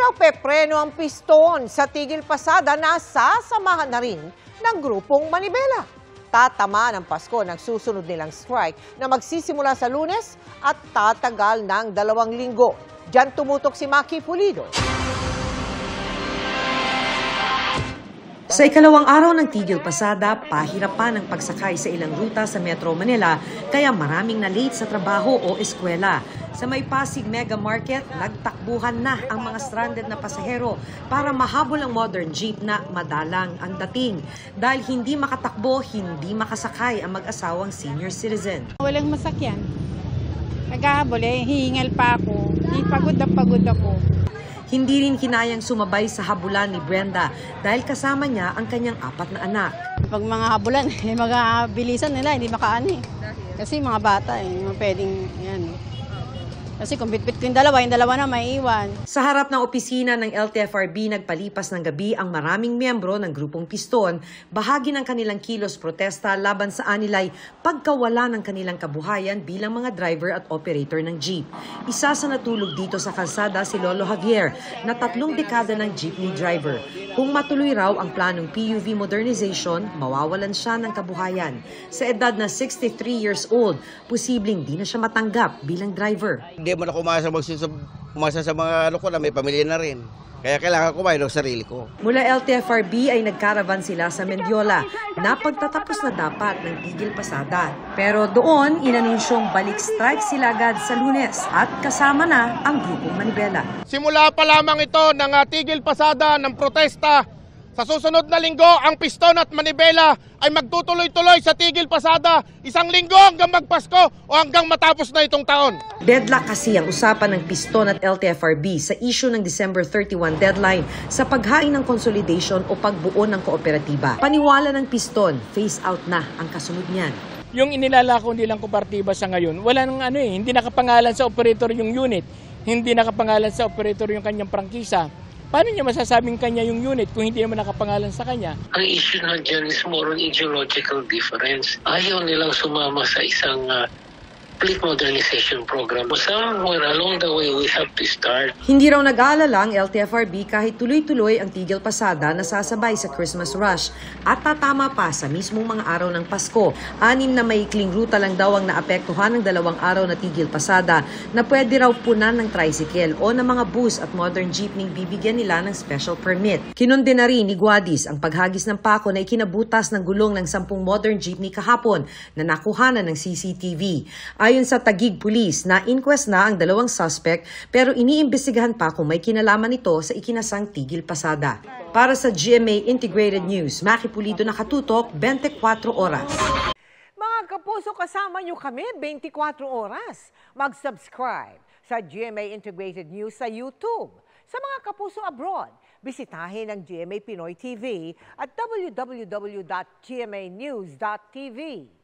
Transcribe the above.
raw pepreno ang piston sa tigil pasada na sasamahan na rin ng grupong Manibela. Tatama ng Pasko ng susunod nilang strike na magsisimula sa Lunes at tatagal ng 2 linggo. Diyan tumutok si Maki Pulido. Sa ikalawang araw ng tigil pasada, pahirapan ang pagsakay sa ilang ruta sa Metro Manila kaya maraming na-late sa trabaho o eskwela. Sa May Pasig Mega Market, nagtakbuhan na ang mga stranded na pasahero para mahabol ang modern jeep na madalang ang dating. Dahil hindi makatakbo, hindi makasakay ang mag-asawang senior citizen. Walang masakyan. Naghahabol hihingal pa ako. Pagod na pagod ako. Hindi rin kinayang sumabay sa habulan ni Brenda dahil kasama niya ang kanyang 4 na anak. Pag mga habulan, mga bilisan nila, hindi makaano eh. Kasi mga bata mga pwedeng yan. Kasi kung bitbit ko yung dalawa na maiiwan. Sa harap ng opisina ng LTFRB, nagpalipas ng gabi ang maraming miyembro ng grupong Piston, bahagi ng kanilang kilos protesta laban sa anilay pagkawala ng kanilang kabuhayan bilang mga driver at operator ng jeep. Isa sa natulog dito sa kalsada si Lolo Javier na 3 dekada ng jeepney driver. Kung matuloy raw ang planong PUV modernization, mawawalan siya ng kabuhayan. Sa edad na 63 years old, posibleng di na siya matanggap bilang driver. Hindi mo na umasa sa mga ano ko na may pamilya na rin. Kaya kailangan ko ng sarili ko. Mula LTFRB ay nagkaravan sila sa Mendiola na pagtatapos na dapat ng tigil pasada. Pero doon, inanunsyong balik strike sila agad sa Lunes at kasama na ang grupong Manibela. Simula pa lamang ito ng tigil pasada ng protesta. Sa susunod na linggo, ang Piston at Manibela ay magtutuloy-tuloy sa tigil pasada 1 linggo hanggang magpasko o hanggang matapos na itong taon. Deadlock kasi ang usapan ng Piston at LTFRB sa issue ng December 31 deadline sa paghain ng consolidation o pagbuo ng kooperatiba. Paniwala ng Piston, phase out na ang kasunod niyan. Yung inilalako nilang kooperatiba sa ngayon, wala nang hindi nakapangalan sa operator yung unit, hindi nakapangalan sa operator yung kanyang prangkisa. Paano niya masasabing kanya yung unit kung hindi naman nakapangalan sa kanya? Ang issue na dyan is more on ideological difference. Ayaw nilang sumama sa isang fleet modernization program. Somewhere along the way, we have to start. Hindi raw nag-aalala ang LTFRB kahit tuloy-tuloy ang tigil pasada na sasabay sa Christmas rush at tatama pa sa mismong mga araw ng Pasko. 6 na maikling ruta lang daw ang naapektuhan ng 2 araw na tigil pasada na pwede raw punan ng tricycle o ng mga bus at modern jeepney bibigyan nila ng special permit. Kinunde na rin ni Guadis ang paghagis ng pako na ikinabutas ng gulong ng 10 modern jeepney kahapon na nakuhanan ng CCTV. Ayon sa Taguig Police, na-inquest na ang 2 suspect pero iniimbestigahan pa kung may kinalaman ito sa ikinasang tigil pasada. Para sa GMA Integrated News, Maki Pulido, nakatutok 24 oras. Mga kapuso, kasama nyo kami 24 oras. Mag-subscribe sa GMA Integrated News sa YouTube. Sa mga kapuso abroad, bisitahin ang GMA Pinoy TV at www.gmanews.tv.